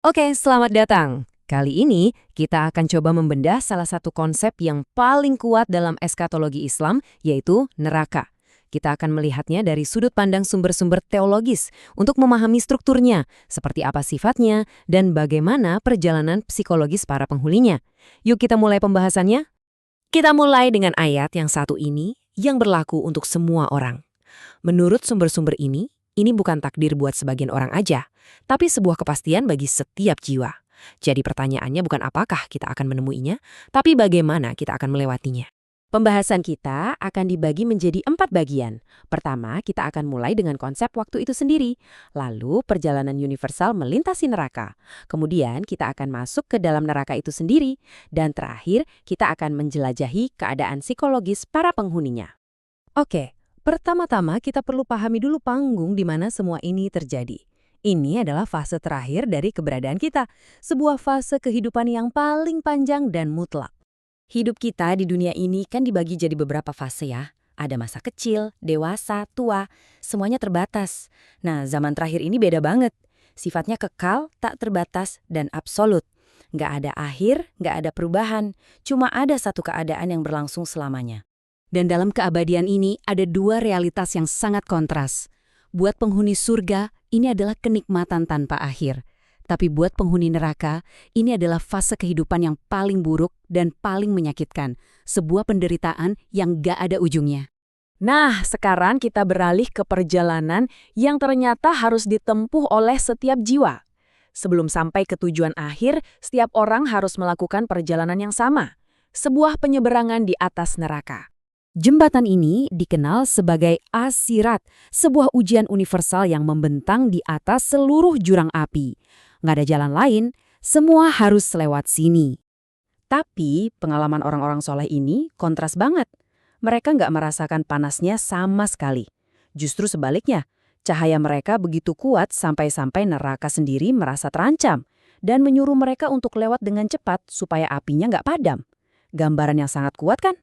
Oke, selamat datang. Kali ini kita akan coba membedah salah satu konsep yang paling kuat dalam eskatologi Islam, yaitu neraka. Kita akan melihatnya dari sudut pandang sumber-sumber teologis untuk memahami strukturnya, seperti apa sifatnya, dan bagaimana perjalanan psikologis para penghuninya. Yuk kita mulai pembahasannya. Kita mulai dengan ayat yang satu ini yang berlaku untuk semua orang. Menurut sumber-sumber ini bukan takdir buat sebagian orang aja, tapi sebuah kepastian bagi setiap jiwa. Jadi pertanyaannya bukan apakah kita akan menemuinya, tapi bagaimana kita akan melewatinya. Pembahasan kita akan dibagi menjadi 4 bagian. Pertama, kita akan mulai dengan konsep waktu itu sendiri. Lalu, perjalanan universal melintasi neraka. Kemudian, kita akan masuk ke dalam neraka itu sendiri. Dan terakhir, kita akan menjelajahi keadaan psikologis para penghuninya. Oke, pertama-tama kita perlu pahami dulu panggung di mana semua ini terjadi. Ini adalah fase terakhir dari keberadaan kita, sebuah fase kehidupan yang paling panjang dan mutlak. Hidup kita di dunia ini kan dibagi jadi beberapa fase ya. Ada masa kecil, dewasa, tua, semuanya terbatas. Nah, zaman terakhir ini beda banget. Sifatnya kekal, tak terbatas, dan absolut. Nggak ada akhir, nggak ada perubahan. Cuma ada satu keadaan yang berlangsung selamanya. Dan dalam keabadian ini ada dua realitas yang sangat kontras. Buat penghuni surga, ini adalah kenikmatan tanpa akhir. Tapi buat penghuni neraka, ini adalah fase kehidupan yang paling buruk dan paling menyakitkan. Sebuah penderitaan yang gak ada ujungnya. Nah, sekarang kita beralih ke perjalanan yang ternyata harus ditempuh oleh setiap jiwa. Sebelum sampai ke tujuan akhir, setiap orang harus melakukan perjalanan yang sama. Sebuah penyeberangan di atas neraka. Jembatan ini dikenal sebagai As-Sirat, sebuah ujian universal yang membentang di atas seluruh jurang api. Nggak ada jalan lain, semua harus lewat sini. Tapi pengalaman orang-orang soleh ini kontras banget. Mereka nggak merasakan panasnya sama sekali. Justru sebaliknya, cahaya mereka begitu kuat sampai-sampai neraka sendiri merasa terancam dan menyuruh mereka untuk lewat dengan cepat supaya apinya nggak padam. Gambaran yang sangat kuat kan?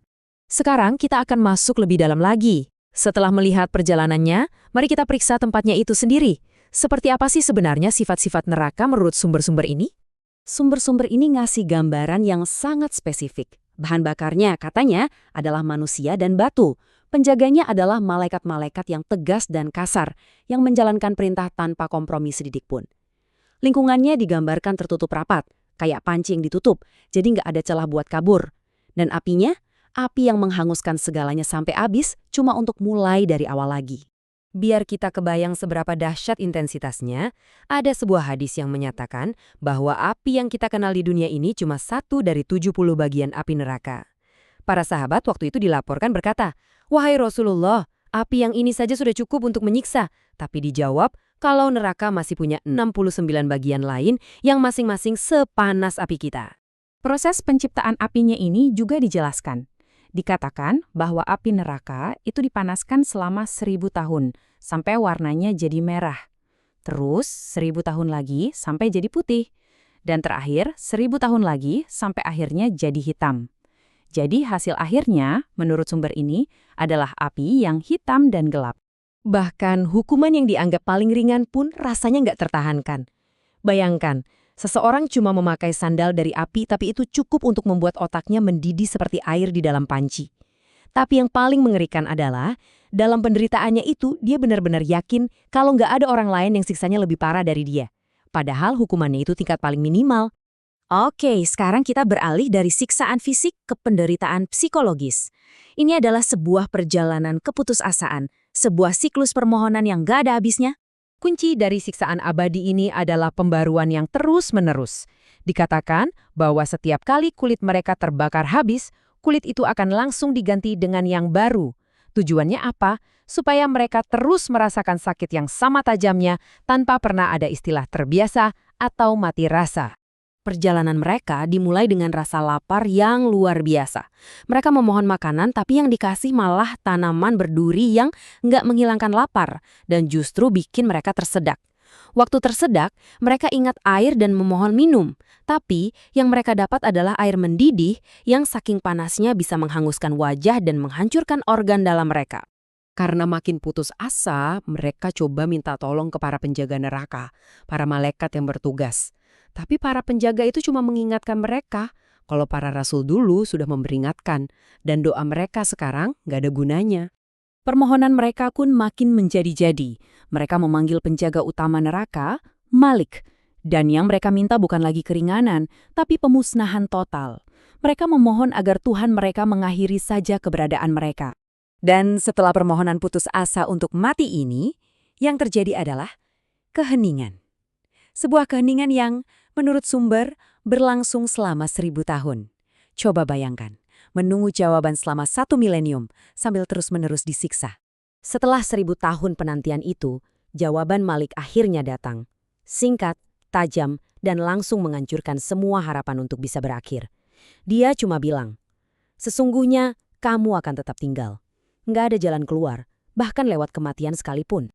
Sekarang kita akan masuk lebih dalam lagi. Setelah melihat perjalanannya, mari kita periksa tempatnya itu sendiri. Seperti apa sih sebenarnya sifat-sifat neraka menurut sumber-sumber ini? Sumber-sumber ini ngasih gambaran yang sangat spesifik. Bahan bakarnya katanya adalah manusia dan batu. Penjaganya adalah malaikat-malaikat yang tegas dan kasar, yang menjalankan perintah tanpa kompromi sedikit pun. Lingkungannya digambarkan tertutup rapat, kayak panci yang ditutup, jadi nggak ada celah buat kabur. Dan apinya? Api yang menghanguskan segalanya sampai habis cuma untuk mulai dari awal lagi. Biar kita kebayang seberapa dahsyat intensitasnya, ada sebuah hadis yang menyatakan bahwa api yang kita kenal di dunia ini cuma 1 dari 70 bagian api neraka. Para sahabat waktu itu dilaporkan berkata, "Wahai Rasulullah, api yang ini saja sudah cukup untuk menyiksa." Tapi dijawab, kalau neraka masih punya 69 bagian lain yang masing-masing sepanas api kita. Proses penciptaan apinya ini juga dijelaskan. Dikatakan bahwa api neraka itu dipanaskan selama 1000 tahun, sampai warnanya jadi merah. Terus 1000 tahun lagi sampai jadi putih. Dan terakhir 1000 tahun lagi sampai akhirnya jadi hitam. Jadi hasil akhirnya, menurut sumber ini, adalah api yang hitam dan gelap. Bahkan hukuman yang dianggap paling ringan pun rasanya nggak tertahankan. Bayangkan, seseorang cuma memakai sandal dari api tapi itu cukup untuk membuat otaknya mendidih seperti air di dalam panci. Tapi yang paling mengerikan adalah, dalam penderitaannya itu dia benar-benar yakin kalau nggak ada orang lain yang siksanya lebih parah dari dia. Padahal hukumannya itu tingkat paling minimal. Oke, sekarang kita beralih dari siksaan fisik ke penderitaan psikologis. Ini adalah sebuah perjalanan keputusasaan, sebuah siklus permohonan yang nggak ada habisnya. Kunci dari siksaan abadi ini adalah pembaruan yang terus-menerus. Dikatakan bahwa setiap kali kulit mereka terbakar habis, kulit itu akan langsung diganti dengan yang baru. Tujuannya apa? Supaya mereka terus merasakan sakit yang sama tajamnya tanpa pernah ada istilah terbiasa atau mati rasa. Perjalanan mereka dimulai dengan rasa lapar yang luar biasa. Mereka memohon makanan tapi yang dikasih malah tanaman berduri yang nggak menghilangkan lapar dan justru bikin mereka tersedak. Waktu tersedak, mereka ingat air dan memohon minum. Tapi yang mereka dapat adalah air mendidih yang saking panasnya bisa menghanguskan wajah dan menghancurkan organ dalam mereka. Karena makin putus asa, mereka coba minta tolong ke para penjaga neraka, para malaikat yang bertugas. Tapi para penjaga itu cuma mengingatkan mereka kalau para rasul dulu sudah memperingatkan, dan doa mereka sekarang nggak ada gunanya. Permohonan mereka pun makin menjadi-jadi. Mereka memanggil penjaga utama neraka, Malik. Dan yang mereka minta bukan lagi keringanan, tapi pemusnahan total. Mereka memohon agar Tuhan mereka mengakhiri saja keberadaan mereka. Dan setelah permohonan putus asa untuk mati ini, yang terjadi adalah keheningan. Sebuah keheningan yang, menurut sumber, berlangsung selama 1000 tahun. Coba bayangkan, menunggu jawaban selama 1 milenium sambil terus-menerus disiksa. Setelah 1000 tahun penantian itu, jawaban Malik akhirnya datang. Singkat, tajam, dan langsung menghancurkan semua harapan untuk bisa berakhir. Dia cuma bilang, sesungguhnya kamu akan tetap tinggal. Nggak ada jalan keluar, bahkan lewat kematian sekalipun.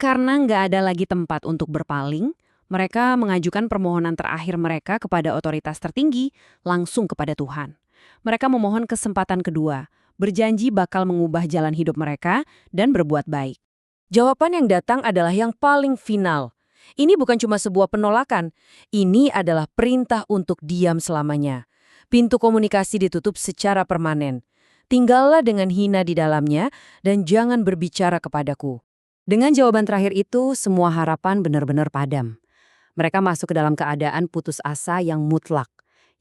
Karena nggak ada lagi tempat untuk berpaling, mereka mengajukan permohonan terakhir mereka kepada otoritas tertinggi, langsung kepada Tuhan. Mereka memohon kesempatan kedua, berjanji bakal mengubah jalan hidup mereka dan berbuat baik. Jawaban yang datang adalah yang paling final. Ini bukan cuma sebuah penolakan, ini adalah perintah untuk diam selamanya. Pintu komunikasi ditutup secara permanen. Tinggallah dengan hina di dalamnya dan jangan berbicara kepadaku. Dengan jawaban terakhir itu, semua harapan benar-benar padam. Mereka masuk ke dalam keadaan putus asa yang mutlak.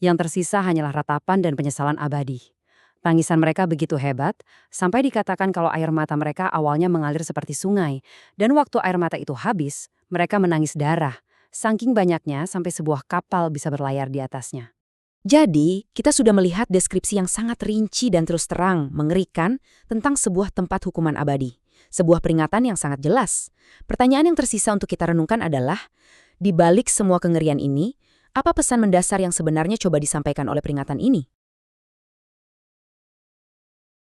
Yang tersisa hanyalah ratapan dan penyesalan abadi. Tangisan mereka begitu hebat, sampai dikatakan kalau air mata mereka awalnya mengalir seperti sungai. Dan waktu air mata itu habis, mereka menangis darah. Saking banyaknya sampai sebuah kapal bisa berlayar di atasnya. Jadi, kita sudah melihat deskripsi yang sangat rinci dan terus terang, mengerikan, tentang sebuah tempat hukuman abadi. Sebuah peringatan yang sangat jelas. Pertanyaan yang tersisa untuk kita renungkan adalah, di balik semua kengerian ini, apa pesan mendasar yang sebenarnya coba disampaikan oleh peringatan ini?